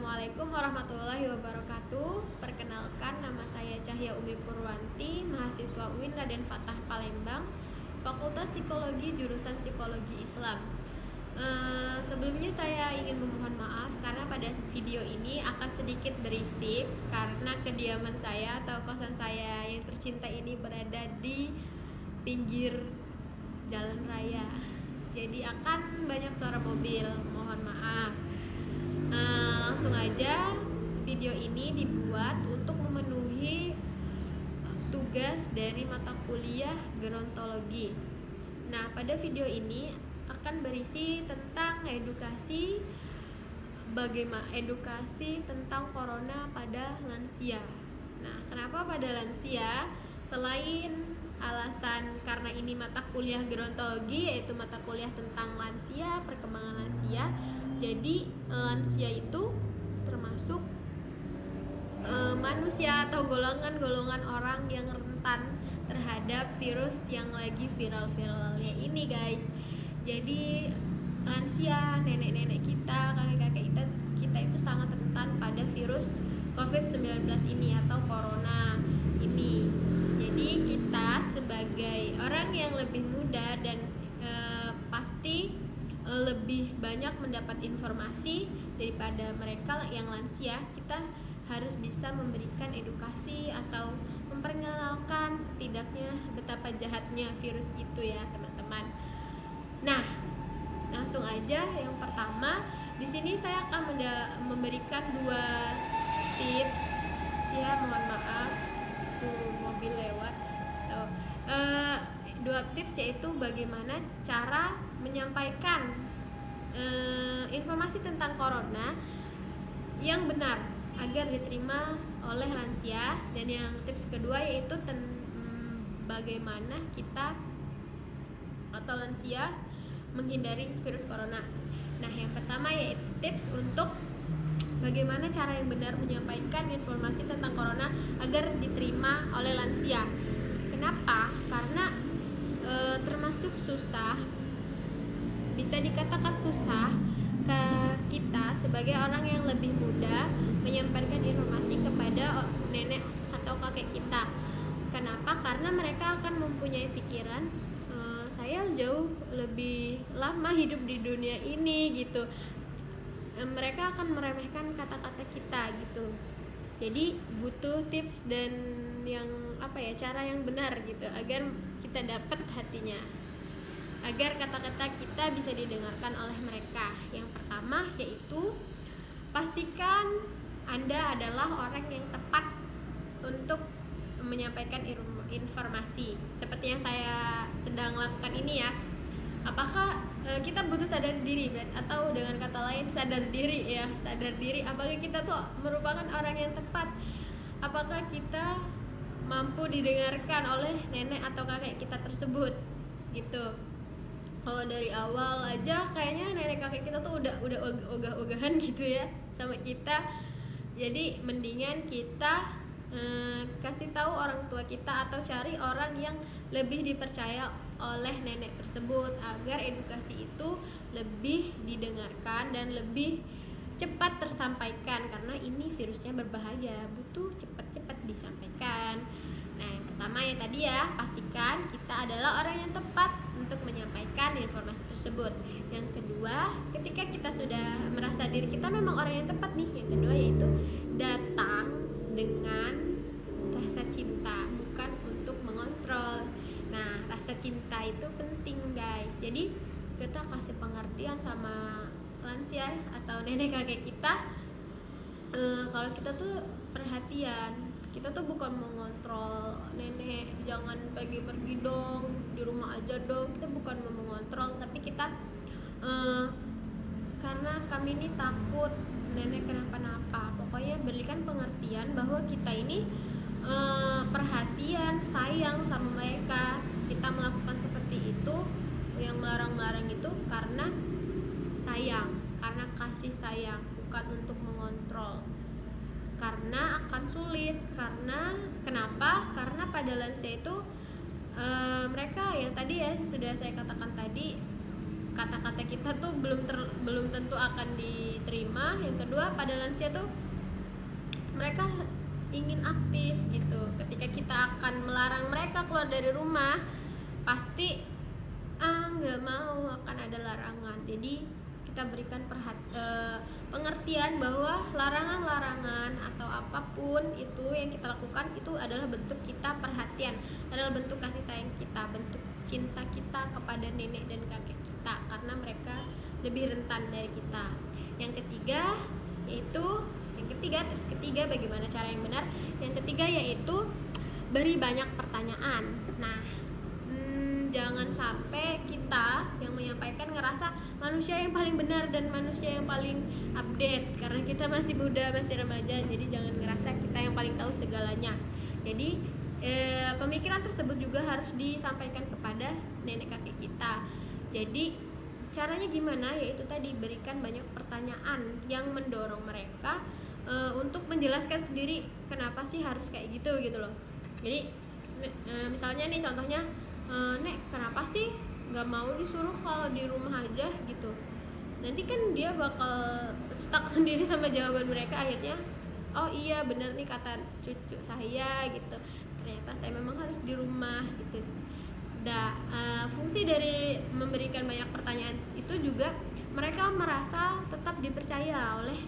Assalamualaikum warahmatullahi wabarakatuh. Perkenalkan, nama saya Cahya Umi Purwanti, mahasiswa UIN Raden Fatah Palembang, Fakultas Psikologi jurusan Psikologi Islam. Sebelumnya saya ingin memohon maaf karena pada video ini akan sedikit berisik karena kediaman saya atau kosan saya yang tercinta ini berada di pinggir jalan raya. Jadi akan banyak suara mobil, mohon maaf. Langsung aja, video ini dibuat untuk memenuhi tugas dari mata kuliah gerontologi. Nah, pada video ini akan berisi tentang edukasi tentang corona pada lansia. Nah, kenapa pada lansia? Selain alasan karena ini mata kuliah gerontologi, yaitu mata kuliah tentang lansia, perkembangan lansia. Jadi lansia itu termasuk manusia atau golongan-golongan orang yang rentan terhadap virus yang lagi viral-viralnya ini, guys. Jadi lansia, nenek-nenek kita, kakek-kakek kita itu sangat rentan pada virus COVID-19 ini atau corona ini. Jadi kita sebagai orang yang lebih muda dan pasti lebih banyak mendapat informasi daripada mereka yang lansia, kita harus bisa memberikan edukasi atau memperkenalkan setidaknya betapa jahatnya virus itu ya, teman-teman. Nah, langsung aja yang pertama, di sini saya akan memberikan 2 tips ya, mohon maaf tuh mobil lewat. 2 tips yaitu bagaimana cara menyampaikan informasi tentang corona yang benar agar diterima oleh lansia, dan yang tips kedua yaitu bagaimana kita atau lansia menghindari virus corona. Nah, yang pertama yaitu tips untuk bagaimana cara yang benar menyampaikan informasi tentang corona agar diterima oleh lansia. Kenapa? Karena termasuk susah, bisa dikatakan susah ke kita sebagai orang yang lebih muda menyampaikan informasi kepada nenek atau kakek kita. Kenapa? Karena mereka akan mempunyai pikiran saya jauh lebih lama hidup di dunia ini gitu. Mereka akan meremehkan kata-kata kita gitu. Jadi butuh tips dan cara yang benar gitu agar kita dapat hatinya, agar kata-kata kita bisa didengarkan oleh mereka. Yang pertama yaitu pastikan Anda adalah orang yang tepat untuk menyampaikan informasi seperti yang saya sedang lakukan ini ya. Apakah kita butuh sadar diri, atau dengan kata lain sadar diri ya, sadar diri apakah kita tuh merupakan orang yang tepat, apakah kita mampu didengarkan oleh nenek atau kakek kita tersebut gitu. Kalau dari awal aja kayaknya nenek kakek kita tuh udah ogah-ogahan gitu ya sama kita. Jadi mendingan kita kasih tahu orang tua kita atau cari orang yang lebih dipercaya oleh nenek tersebut agar edukasi itu lebih didengarkan dan lebih cepat tersampaikan, karena ini virusnya berbahaya, butuh cepat-cepat disampaikan. Nah, yang pertama ya tadi ya, pastikan kita adalah orang yang tepat untuk menyampaikan informasi tersebut. Yang kedua, ketika kita sudah merasa diri kita memang orang yang tepat nih, yang kedua yaitu datang dengan rasa cinta, bukan untuk mengontrol. Nah, rasa cinta itu penting, guys. Jadi kita kasih pengertian sama lansia atau nenek kakek kita, kalau kita tuh perhatian, kita tuh bukan mengontrol nenek, jangan pergi-pergi dong, di rumah aja dong. Kita bukan mau mengontrol, tapi kita karena kami ini takut nenek kenapa-napa. Pokoknya berikan pengertian bahwa kita ini perhatian, sayang sama mereka. Kita melakukan seperti itu, yang melarang-larang itu karena sayang, karena kasih sayang, bukan untuk mengontrol. Karena akan sulit, karena kenapa? Karena pada lansia itu mereka yang tadi ya sudah saya katakan tadi, kata-kata kita tuh belum tentu akan diterima rumah. Yang kedua, pada lansia tuh mereka ingin aktif gitu. Ketika kita akan melarang mereka keluar dari rumah, pasti nggak mau, akan ada larangan. Jadi kita berikan pengertian bahwa larangan-larangan atau apapun itu yang kita lakukan itu adalah bentuk kita perhatian, adalah bentuk kasih sayang kita, bentuk cinta kita kepada nenek dan kakek kita, karena mereka lebih rentan dari kita. Yang ketiga tips ketiga bagaimana cara yang benar. Yang ketiga yaitu beri banyak pertanyaan. Nah, jangan sampai kita yang menyampaikan ngerasa manusia yang paling benar dan manusia yang paling update, karena kita masih muda, masih remaja. Jadi jangan ngerasa kita yang paling tahu segalanya. Jadi pemikiran tersebut juga harus disampaikan kepada nenek kakek kita. Jadi caranya gimana? Yaitu tadi, berikan banyak pertanyaan yang mendorong mereka untuk menjelaskan sendiri kenapa sih harus kayak gitu loh. Jadi misalnya nih contohnya, Nek, kenapa sih nggak mau disuruh kalau di rumah aja gitu? Nanti kan dia bakal stuck sendiri sama jawaban mereka. Akhirnya, oh iya bener nih kata cucu saya gitu, ternyata saya memang harus di rumah gitu. Fungsi dari memberikan banyak pertanyaan itu juga mereka merasa tetap dipercaya oleh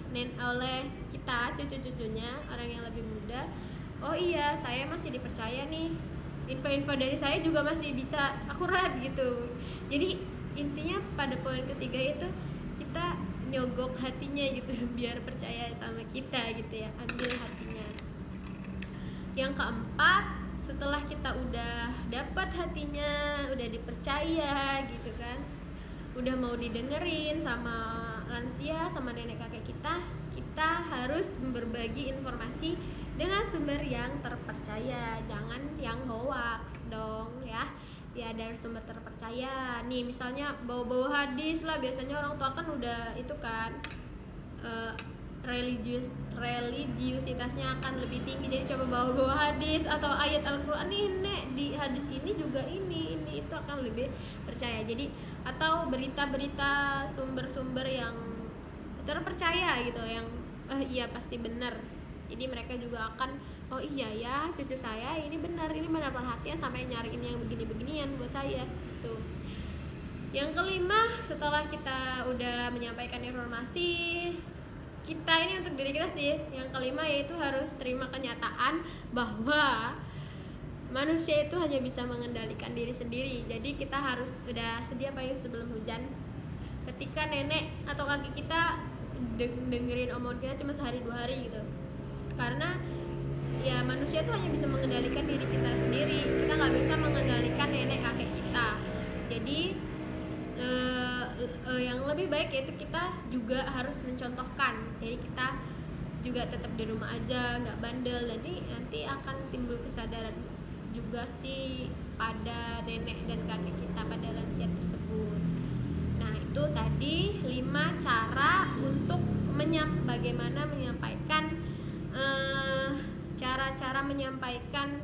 kita, cucu-cucunya, orang yang lebih muda. Oh iya, saya masih dipercaya nih, info-info dari saya juga masih bisa akurat gitu. Jadi intinya pada poin ketiga itu kita nyogok hatinya gitu biar percaya sama kita gitu ya, ambil hatinya. Yang keempat, setelah kita udah dapat hatinya, udah dipercaya gitu kan, udah mau didengerin sama lansia, sama nenek kakek kita harus berbagi informasi dengan sumber yang terpercaya, jangan yang hoax dong ya. Ya, dari sumber terpercaya. Nih misalnya bawa-bawa hadis lah, biasanya orang tua kan udah itu kan religiusitasnya akan lebih tinggi, jadi coba bawa-bawa hadis atau ayat Al-Quran nih, Nek, di hadis ini juga ini itu akan lebih percaya. Jadi atau berita-berita sumber-sumber yang terpercaya gitu, yang iya pasti benar. Jadi mereka juga akan, oh iya ya, cucu saya ini benar perhatian sampai nyariin yang begini-beginian buat saya gitu. Yang kelima, setelah kita udah menyampaikan informasi kita ini untuk diri kita sih, yang kelima yaitu harus terima kenyataan bahwa manusia itu hanya bisa mengendalikan diri sendiri. Jadi kita harus udah sedia payung sebelum hujan. Ketika nenek atau kakek kita dengerin omongan kita cuma sehari 2 hari gitu, karena ya manusia itu hanya bisa mengendalikan diri kita sendiri, kita nggak bisa mengendalikan nenek kakek kita. Jadi yang lebih baik yaitu kita juga harus mencontohkan. Jadi kita juga tetap di rumah aja, nggak bandel. Nanti akan timbul kesadaran juga sih pada nenek dan kakek kita, pada lansia tersebut. Nah, itu tadi 5 cara untuk bagaimana menyampaikan cara-cara menyampaikan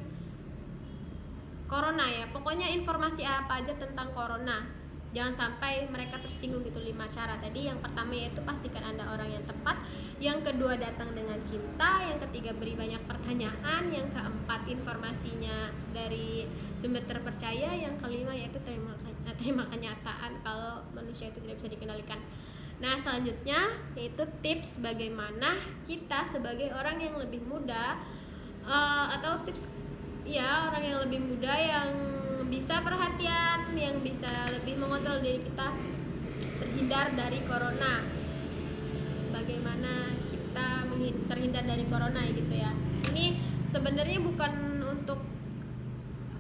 corona ya. Pokoknya informasi apa aja tentang corona, jangan sampai mereka tersinggung gitu. 5 cara tadi. Yang pertama yaitu pastikan Anda orang yang tepat. Yang kedua, datang dengan cinta. Yang ketiga, beri banyak pertanyaan. Yang keempat, informasinya dari sumber terpercaya. Yang kelima yaitu terima kenyataan kalau manusia itu tidak bisa dikendalikan. Nah, selanjutnya yaitu tips bagaimana kita sebagai orang yang lebih muda, atau tips ya orang yang lebih muda yang bisa perhatian, yang bisa lebih mengontrol diri kita terhindar dari corona. Bagaimana kita terhindar dari corona gitu ya. Ini sebenarnya bukan untuk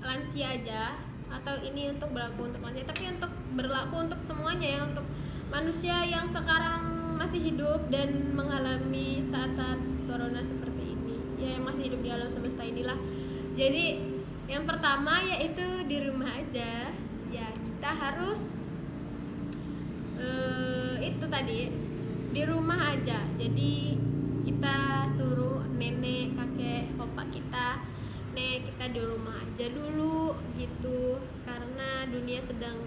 lansia aja, atau ini untuk berlaku untuk lansia, tapi untuk berlaku untuk semuanya ya, untuk manusia yang sekarang masih hidup dan mengalami saat-saat corona seperti ini ya, yang masih hidup di alam semesta inilah. Jadi yang pertama yaitu di rumah aja ya, kita harus itu tadi, di rumah aja. Jadi kita suruh nenek, kakek, opa kita, nek, kita di rumah aja dulu gitu, karena dunia sedang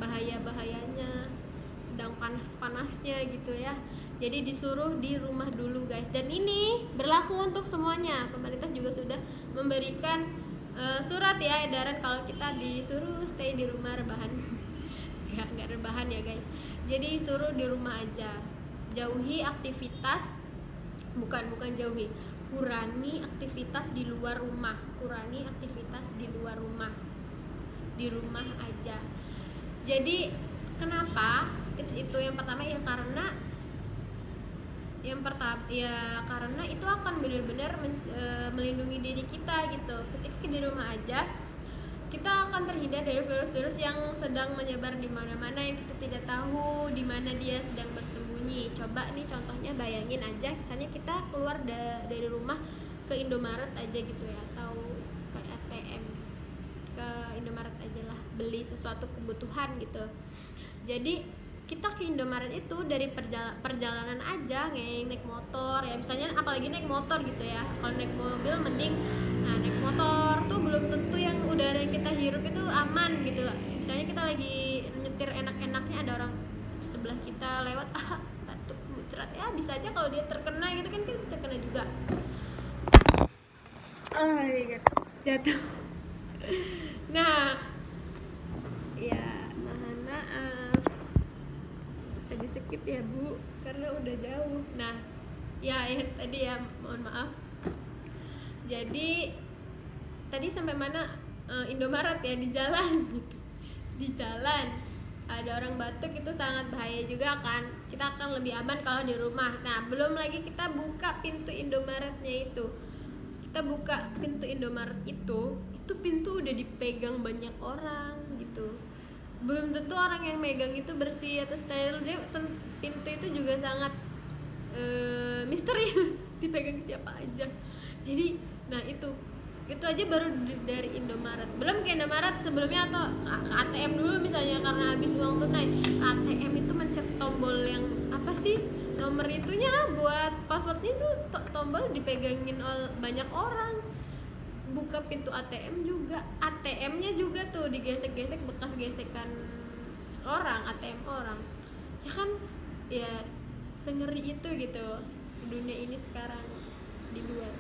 bahaya-bahayanya, sedang panas-panasnya gitu ya. Jadi disuruh di rumah dulu guys, dan ini berlaku untuk semuanya. Pemerintah juga sudah memberikan surat ya, edaran kalau kita disuruh stay di rumah rebahan. nggak rebahan ya guys, jadi suruh di rumah aja, jauhi aktivitas, bukan jauhi, kurangi aktivitas di luar rumah, di rumah aja. Jadi kenapa tips itu? Yang pertama ya karena itu akan benar-benar melindungi diri kita gitu. Ketika di rumah aja, kita akan terhindar dari virus-virus yang sedang menyebar di mana-mana, yang kita tidak tahu di mana dia sedang bersembunyi. Coba nih contohnya, bayangin aja misalnya kita keluar dari rumah ke Indomaret aja gitu ya, atau ke ATM, ke Indomaret aja lah, beli sesuatu kebutuhan gitu. Jadi kita ke Indomaret itu dari perjalanan aja, naik motor ya misalnya, apalagi naik motor gitu ya. Kalau naik mobil mending, naik motor tuh belum tentu yang udara yang kita hirup itu aman gitu. Misalnya kita lagi nyetir enak-enaknya, ada orang sebelah kita lewat, batuk muncrat ya, bisa aja kalau dia terkena gitu kan, kita bisa kena juga. Oh my god, jatuh. Nah ya, mohon maaf, bisa di skip ya Bu, karena udah jauh. Nah ya, yang tadi ya, mohon maaf. Jadi tadi sampai mana? Indomaret ya, di jalan gitu. Di jalan ada orang batuk, itu sangat bahaya juga kan. Kita akan lebih aman kalau di rumah. Nah belum lagi kita buka pintu Indomaretnya itu. Kita buka pintu Indomaret itu pintu udah dipegang banyak orang gitu. Belum tentu orang yang megang itu bersih atau steril. Dia pintu itu juga sangat misterius, dipegang siapa aja. Jadi nah itu aja baru dari Indomaret. Belum ke Indomaret sebelumnya, atau ke ATM dulu misalnya, karena habis uang tunai. ATM itu mencet tombol yang apa sih, nomor itunya buat passwordnya itu tombol dipegangin oleh banyak orang. Buka pintu ATM juga, ATM-nya juga tuh digesek-gesek, bekas gesekan orang, ATM orang. Ya kan, ya sengeri itu gitu dunia ini sekarang di luar.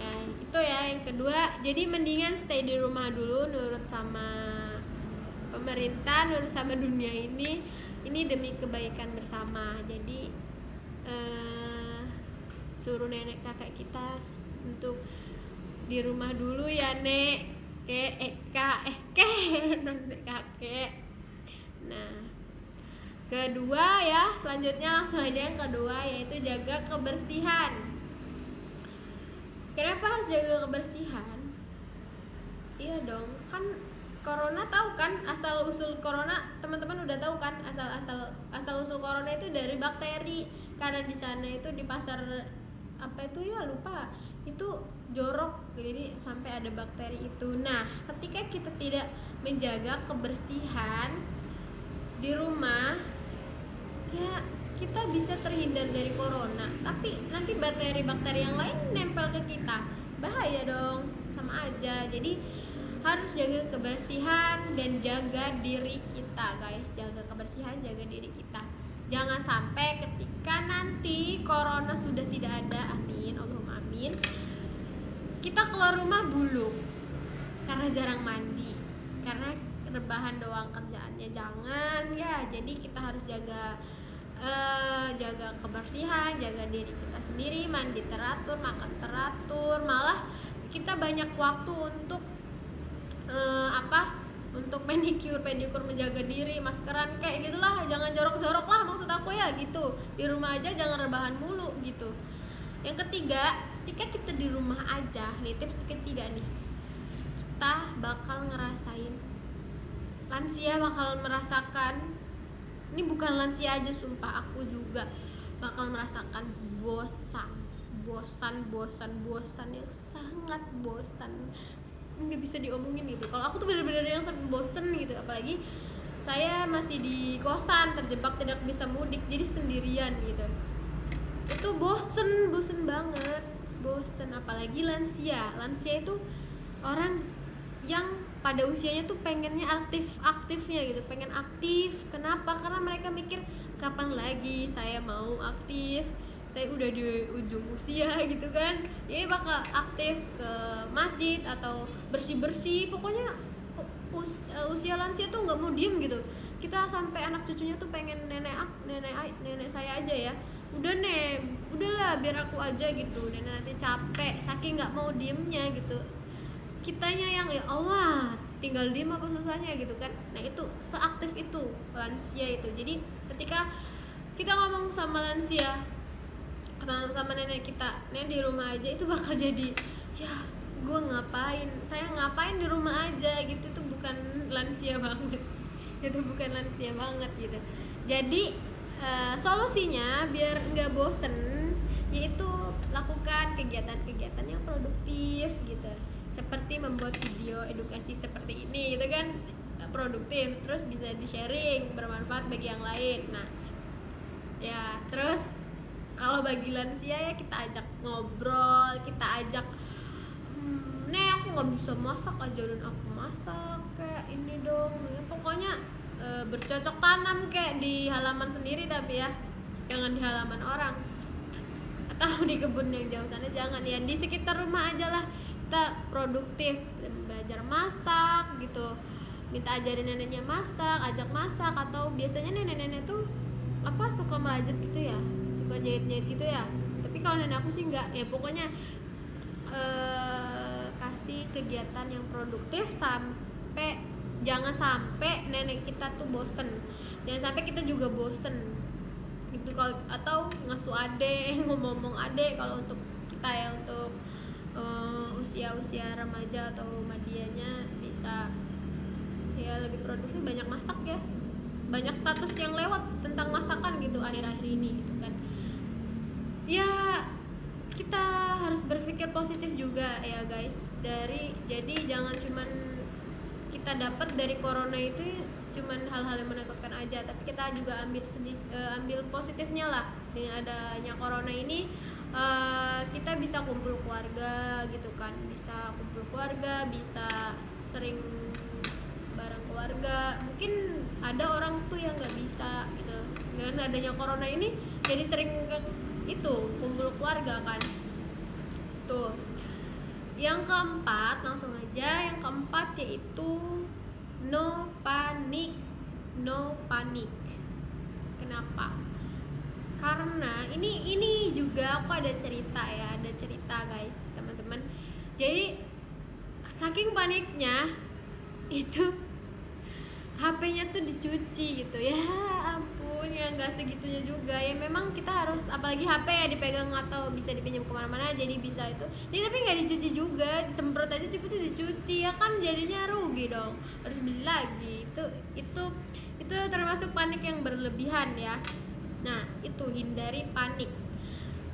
Ya itu ya, yang kedua. Jadi mendingan stay di rumah dulu, nurut sama pemerintah, nurut sama dunia ini demi kebaikan bersama. Jadi suruh nenek kakek kita untuk di rumah dulu ya, Nek, nenek kakek. Nah kedua ya, selanjutnya langsung aja yang kedua, yaitu jaga kebersihan. Kenapa harus jaga kebersihan? Iya dong, kan corona, tahu kan asal usul corona, teman-teman udah tahu kan asal usul corona itu dari bakteri. Karena di sana itu di pasar apa itu ya, lupa, itu jorok, jadi sampai ada bakteri itu. Nah ketika kita tidak menjaga kebersihan di rumah ya, kita bisa terhindar dari corona, tapi nanti bakteri-bakteri yang lain nempel ke kita, bahaya dong, sama aja. Jadi harus jaga kebersihan dan jaga diri kita guys. Jaga kebersihan, jaga diri kita. Jangan sampai ketika nanti corona sudah tidak ada, amin, Allahumma amin, kita keluar rumah buluk karena jarang mandi, karena rebahan doang kerjaannya. Jangan ya. Jadi kita harus jaga kebersihan, jaga diri kita sendiri, mandi teratur, makan teratur. Malah kita banyak waktu untuk untuk pedikur, menjaga diri, maskeran, kayak gitulah. Jangan jorok-jorok lah, maksud aku ya gitu. Di rumah aja jangan rebahan mulu gitu. Yang ketiga, ketika kita di rumah aja, nih tips ketiga nih, kita bakal ngerasain, lansia bakal merasakan, ini bukan lansia aja, sumpah aku juga bakal merasakan bosan yang sangat bosan, nggak bisa diomongin gitu. Kalau aku tuh bener-bener yang sangat bosan gitu, apalagi saya masih di kosan, terjebak, tidak bisa mudik, jadi sendirian gitu. Itu bosen banget, apalagi lansia itu orang yang pada usianya tuh pengennya aktifnya gitu, pengen aktif. Kenapa? Karena mereka mikir kapan lagi saya mau aktif, saya udah di ujung usia gitu kan. Jadi bakal aktif ke masjid atau bersih-bersih, pokoknya usia lansia tuh nggak mau diem gitu. Kita sampai anak cucunya tuh pengen nenek saya aja ya, udah udahlah biar aku aja gitu, nenek nanti capek saking nggak mau diemnya gitu. Kitanya yang ya Allah tinggal diem apa susahnya gitu kan. Nah itu seaktif itu lansia itu. Jadi ketika kita ngomong sama lansia atau sama nenek kita, nenek di rumah aja, itu bakal jadi ya gue ngapain, saya ngapain di rumah aja gitu. Itu bukan lansia banget itu bukan lansia banget gitu. Jadi solusinya biar nggak bosen yaitu lakukan kegiatan-kegiatan yang produktif gitu, seperti membuat video edukasi seperti ini gitu kan, produktif, terus bisa di sharing, bermanfaat bagi yang lain. Nah ya terus kalau bagi lansia ya kita ajak ngobrol, kita ajak Nek aku nggak bisa masak, ajarin aku masak kayak ini dong ya, pokoknya bercocok tanam kayak di halaman sendiri, tapi ya jangan di halaman orang atau di kebun yang jauh sana, jangan ya, di sekitar rumah aja lah kita produktif, belajar masak gitu, minta ajarin neneknya masak, ajak masak. Atau biasanya nenek-nenek tuh apa suka merajut gitu ya, suka jahit-jahit gitu ya, tapi kalau nenek aku sih enggak ya. Pokoknya kasih kegiatan yang produktif sampai jangan sampai nenek kita tuh bosen, jangan sampai kita juga bosen gitu. Kalau atau ngasuh adek, ngomong adek, kalau untuk kita ya, untuk usia remaja atau madianya bisa ya lebih produktif, banyak masak ya, banyak status yang lewat tentang masakan gitu akhir-akhir ini gitu kan ya. Kita harus berpikir positif juga ya guys. Jadi jangan cuman kita dapat dari corona itu cuman hal-hal yang menakutkan aja, tapi kita juga ambil positifnya lah. Dengan adanya corona ini kita bisa kumpul keluarga gitu kan, bisa kumpul keluarga, bisa sering bareng keluarga. Mungkin ada orang tuh yang nggak bisa gitu, dengan adanya corona ini jadi sering itu kumpul keluarga kan. Tuh yang keempat, langsung aja yang keempat, yaitu no panic. Kenapa? Karena ini juga aku ada cerita guys, teman-teman. Jadi saking paniknya itu HP-nya tuh dicuci gitu ya, ampun ya, nggak segitunya juga ya. Memang kita harus, apalagi HP ya dipegang atau bisa dipinjam kemana-mana, jadi bisa itu. Jadi tapi nggak dicuci juga, disemprot aja cukup, itu dicuci ya kan, jadinya rugi dong, harus beli lagi. Itu termasuk panik yang berlebihan ya. Nah itu hindari panik.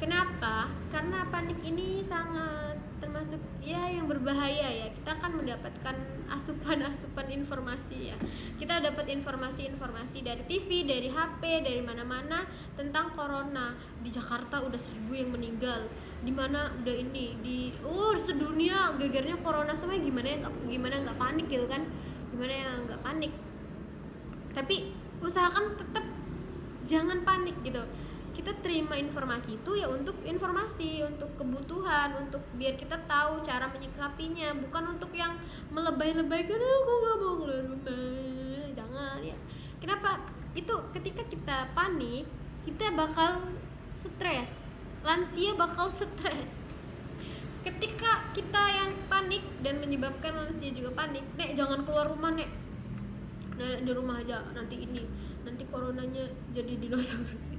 Kenapa? Karena panik ini sangat termasuk ya yang berbahaya ya. Kita akan mendapatkan asupan informasi ya. Kita dapat informasi dari TV, dari HP, dari mana-mana tentang corona. Di Jakarta udah 1000 yang meninggal. Di mana udah ini di sedunia gegernya corona semua. Gimana nggak panik gitu kan? Gimana yang nggak panik? Tapi usahakan tetap jangan panik gitu. Kita terima informasi itu ya untuk informasi, untuk kebutuhan, untuk biar kita tahu cara menyikapinya, bukan untuk yang melebay-lebaykan aku nggak mau keluar rumah. Jangan ya. Kenapa? Itu ketika kita panik, kita bakal stres. Lansia bakal stres. Ketika kita yang panik dan menyebabkan lansia juga panik, Nek jangan keluar rumah Nek. Nah, di rumah aja, nanti coronanya jadi dinosaurus.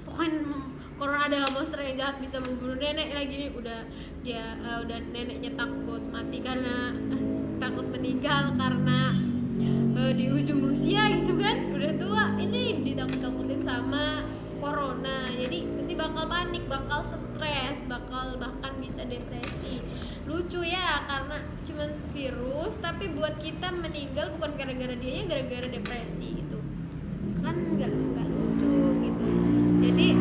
Pokoknya corona adalah monster yang jahat, bisa membunuh nenek lagi. Udah neneknya takut mati karena takut meninggal karena di ujung usia gitu kan, udah tua, ini ditakut-takutin sama corona. Jadi nanti bakal panik, bakal stres, bahkan bisa depresi. Lucu ya, karena cuma virus tapi buat kita meninggal bukan gara-gara dianya, gara-gara depresi gitu kan, nggak lucu gitu. Jadi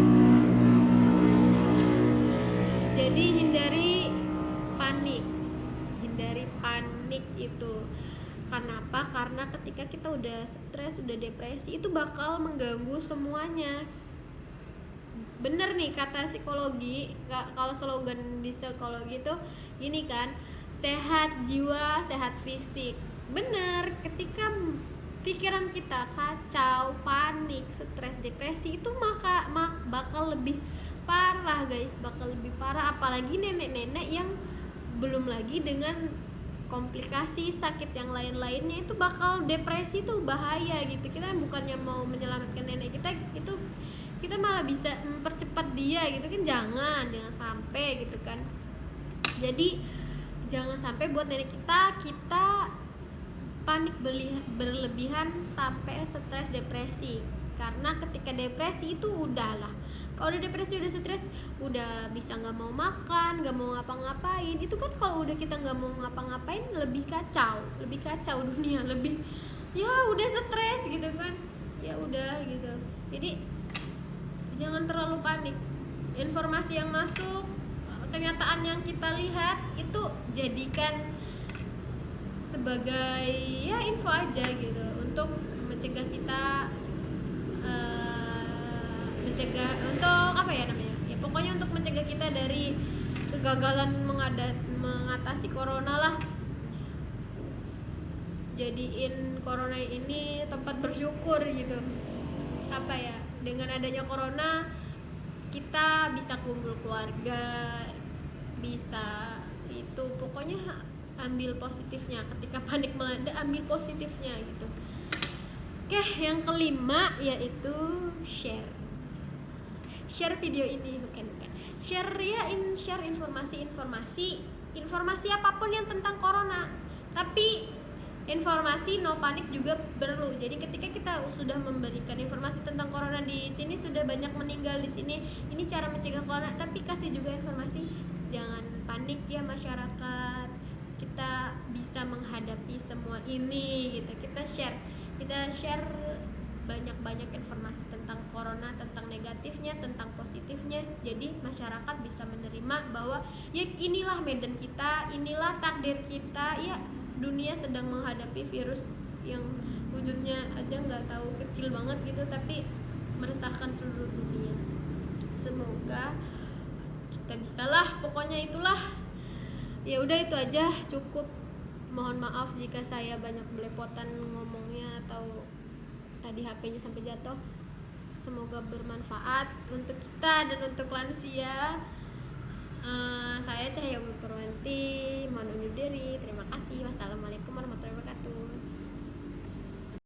hindari panik itu, Karena apa? Karena ketika kita udah stres, udah depresi, itu bakal mengganggu semuanya. Bener nih kata psikologi, kalau slogan di psikologi itu gini kan, sehat jiwa, sehat fisik. Bener, ketika pikiran kita kacau, panik, stres, depresi, itu bakal lebih parah guys, bakal lebih parah. Apalagi nenek-nenek yang belum lagi dengan komplikasi sakit yang lain-lainnya, itu bakal depresi, itu bahaya gitu. Kita bukannya mau menyelamatkan nenek kita, itu kita malah bisa mempercepat dia gitu kan. Jangan sampai gitu kan. Jadi jangan sampai buat nenek kita panik berlebihan sampai stres, depresi. Karena ketika depresi itu udahlah, kalau udah depresi, udah stres, udah bisa nggak mau makan, nggak mau ngapa-ngapain. Itu kan kalau udah kita nggak mau ngapa-ngapain, lebih kacau dunia, lebih ya udah stres gitu kan, ya udah gitu. Jadi jangan terlalu panik. Informasi yang masuk, kenyataan yang kita lihat, itu jadikan sebagai ya info aja gitu, untuk mencegah kita untuk apa ya namanya, ya pokoknya untuk mencegah kita dari kegagalan mengatasi corona lah. Jadiin corona ini tempat bersyukur gitu. Apa ya, dengan adanya corona kita bisa kumpul keluarga, bisa itu, pokoknya ambil positifnya. Ketika panik melanda, ambil positifnya gitu. Oke, yang kelima yaitu share video ini, bukan share ya, share informasi apapun yang tentang corona. Tapi informasi no panik juga perlu. Jadi ketika kita sudah memberikan informasi tentang corona, di sini sudah banyak meninggal di sini, ini cara mencegah corona, tapi kasih juga informasi, jangan panik ya masyarakat, kita bisa menghadapi semua ini gitu. Kita share banyak informasi tentang corona, tentang negatifnya, tentang positifnya. Jadi masyarakat bisa menerima bahwa ya inilah medan kita, inilah takdir kita. Ya, dunia sedang menghadapi virus yang wujudnya aja nggak tahu, kecil banget gitu, tapi meresahkan seluruh dunia. Semoga kita bisalah, pokoknya itulah. Ya udah, itu aja, cukup. Mohon maaf jika saya banyak belepotan ngomongnya atau tadi HP-nya sampai jatuh. Semoga bermanfaat untuk kita dan untuk lansia. Saya Cahaya Ummi Purwanti, mohon undur diri. Terima kasih. Wassalamualaikum warahmatullahi wabarakatuh.